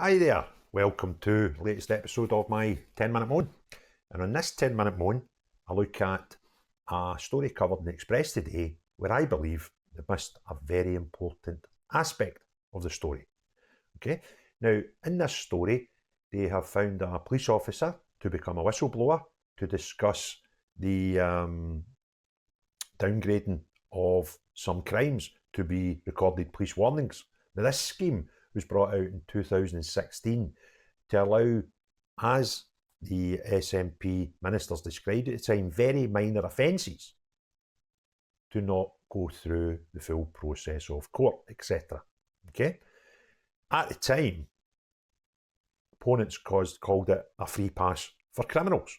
Hi there, welcome to the latest episode of my 10-minute moan. And on this 10-minute moan, I look at a story covered in the Express today where I believe they missed a very important aspect of the story. Okay, now in this story, they have found a police officer to become a whistleblower to discuss the downgrading of some crimes to be recorded police warnings. Now this scheme was brought out in 2016 to allow, as the SNP ministers described at the time, very minor offences to not go through the full process of court, etc. Okay? At the time, opponents called it a free pass for criminals.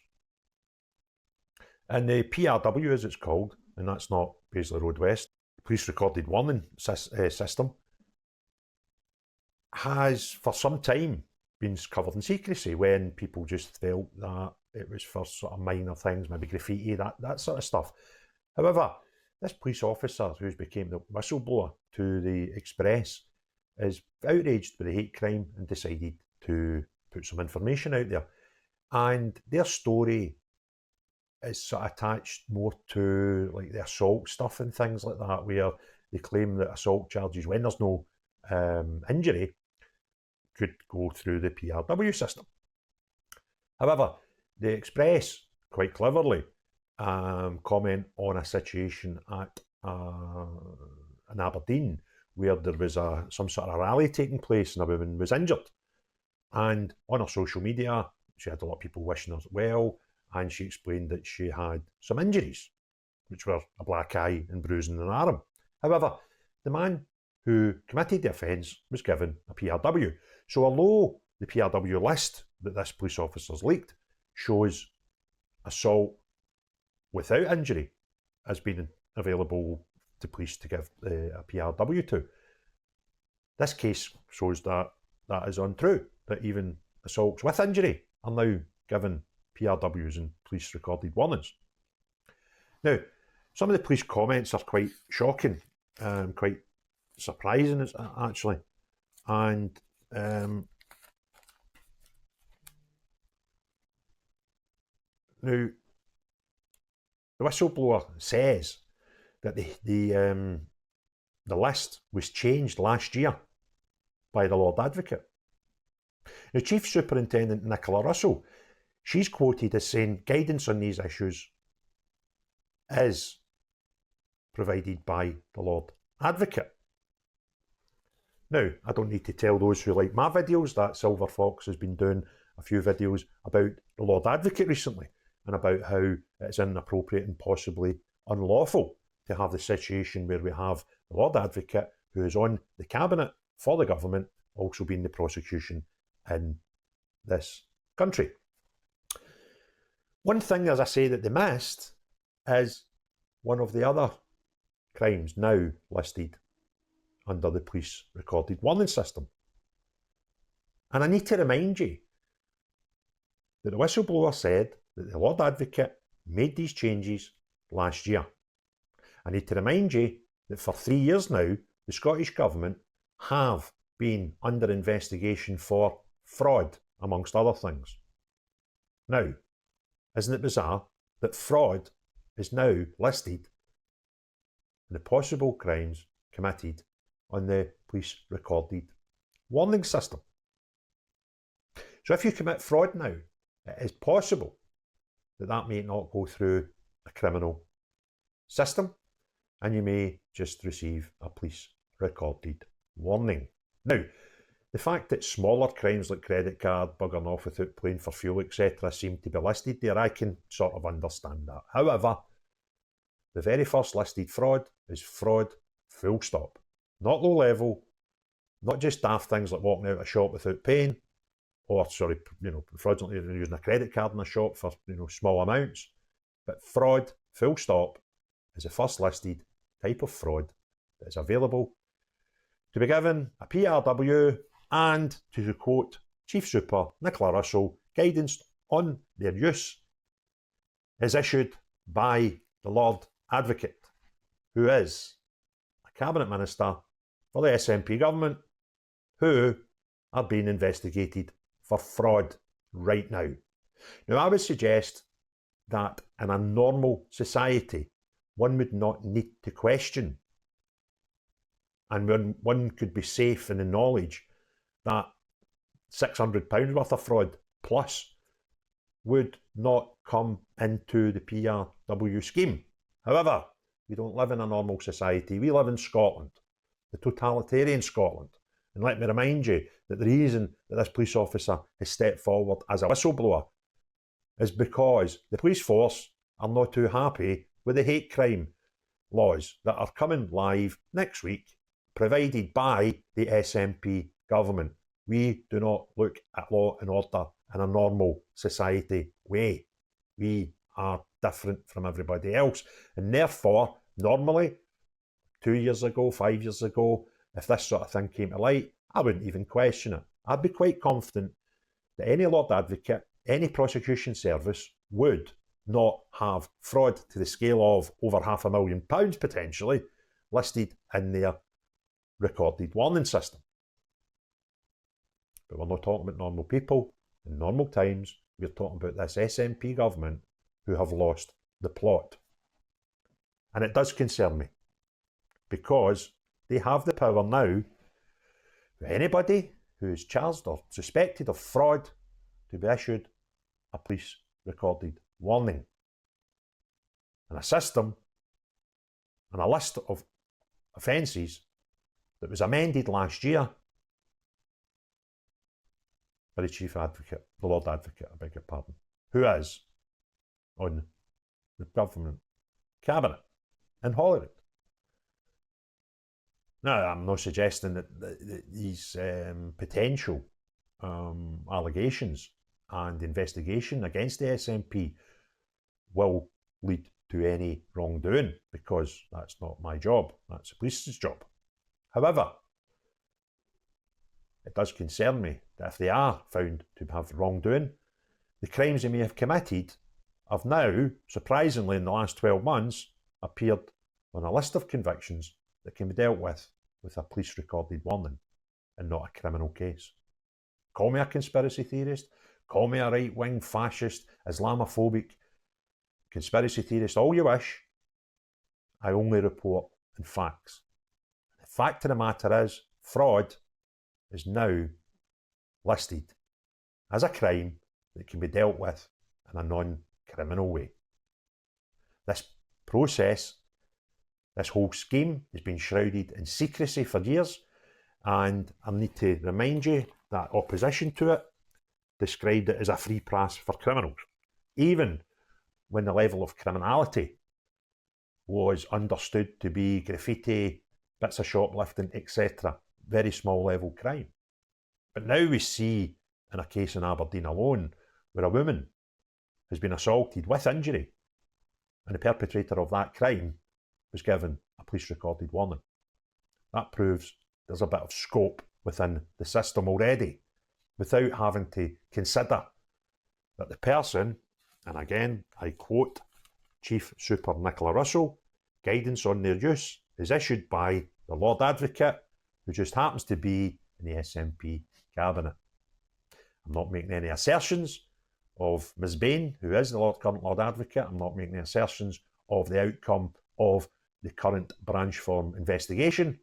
And the PRW, as it's called, and that's not Paisley Road West, police recorded warning system, has for some time been covered in secrecy when people just felt that it was for sort of minor things, maybe graffiti, that sort of stuff. However, this police officer who's became the whistleblower to the Express is outraged by the hate crime and decided to put some information out there. And their story is sort of attached more to like the assault stuff and things like that, where they claim that assault charges, when there's no injury, could go through the PRW system. However, the Express, quite cleverly, comment on a situation at in Aberdeen where there was some sort of rally taking place and a woman was injured. And on her social media, she had a lot of people wishing her well, and she explained that she had some injuries, which were a black eye and bruising an arm. However, the man who committed the offence was given a PRW. So although the PRW list that this police officer's leaked shows assault without injury as being available to police to give a PRW to, this case shows that that is untrue, that even assaults with injury are now given PRWs and police recorded warnings. Now, some of the police comments are quite shocking, quite surprising actually, and now the whistleblower says that the list was changed last year by the Lord Advocate. Now, Chief Superintendent Nicola Russell, she's quoted as saying guidance on these issues is provided by the Lord Advocate. Now, I don't need to tell those who like my videos that Silver Fox has been doing a few videos about the Lord Advocate recently and about how it's inappropriate and possibly unlawful to have the situation where we have the Lord Advocate, who is on the Cabinet for the government, also being the prosecution in this country. One thing, as I say, that they missed is one of the other crimes now listed under the police recorded warning system. And I need to remind you that the whistleblower said that the Lord Advocate made these changes last year. I need to remind you that for 3 years now, the Scottish Government have been under investigation for fraud, amongst other things. Now, isn't it bizarre that fraud is now listed in the possible crimes committed on the police recorded warning system? So if you commit fraud now, it is possible that that may not go through a criminal system and you may just receive a police recorded warning. Now, the fact that smaller crimes like credit card, buggering off without paying for fuel, etc. seem to be listed there, I can sort of understand that. However, the very first listed fraud is fraud, full stop. Not low level, not just daft things like walking out of a shop without paying, or fraudulently using a credit card in a shop for small amounts. But fraud, full stop, is the first listed type of fraud that is available to be given a PRW, and, to quote Chief Super Nicola Russell, guidance on their use is issued by the Lord Advocate, who is a Cabinet Minister for the SNP government, who are being investigated for fraud right now. Now, I would suggest that in a normal society, one would not need to question, and one could be safe in the knowledge that £600 worth of fraud plus would not come into the PRW scheme. However, we don't live in a normal society. We live in Scotland, the totalitarian Scotland. And let me remind you that the reason that this police officer has stepped forward as a whistleblower is because the police force are not too happy with the hate crime laws that are coming live next week, provided by the SNP government. We do not look at law and order in a normal society way. We are different from everybody else. And therefore, normally, 2 years ago, 5 years ago, if this sort of thing came to light, I wouldn't even question it. I'd be quite confident that any Lord Advocate, any prosecution service would not have fraud to the scale of over £500,000 potentially listed in their recorded warning system. But we're not talking about normal people in normal times. We're talking about this SNP government who have lost the plot. And it does concern me because they have the power now for anybody who is charged or suspected of fraud to be issued a police recorded warning. And a system and a list of offences that was amended last year by the Chief Advocate, the Lord Advocate, I beg your pardon, who is on the government cabinet in Holyrood. Now, I'm not suggesting that these potential allegations and investigation against the SNP will lead to any wrongdoing, because that's not my job, that's the police's job. However, it does concern me that if they are found to have wrongdoing, the crimes they may have committed have now, surprisingly in the last 12 months, appeared on a list of convictions that can be dealt with a police recorded warning and not a criminal case. Call me a conspiracy theorist, call me a right-wing fascist, Islamophobic conspiracy theorist, all you wish. I only report in facts. The fact of the matter is, fraud is now listed as a crime that can be dealt with in a non-criminal way. This process, this whole scheme has been shrouded in secrecy for years, and I need to remind you that opposition to it described it as a free pass for criminals, even when the level of criminality was understood to be graffiti, bits of shoplifting, etc. Very small level crime. But now we see in a case in Aberdeen alone where a woman has been assaulted with injury, and the perpetrator of that crime was given a police recorded warning. That proves there's a bit of scope within the system already, without having to consider that the person, and again I quote Chief Super Nicola Russell, guidance on their use is issued by the Lord Advocate, who just happens to be in the SNP Cabinet. I'm not making any assertions of Ms Bain, who is the current Lord Advocate. I'm not making any assertions of the outcome of the current Branchform investigation.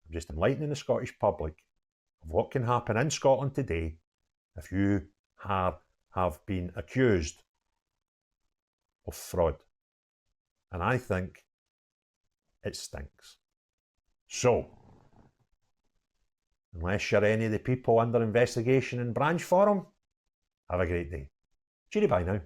I'm just enlightening the Scottish public of what can happen in Scotland today if you have been accused of fraud. And I think it stinks. So, unless you're any of the people under investigation in Branchform, have a great day. Cheery bye now.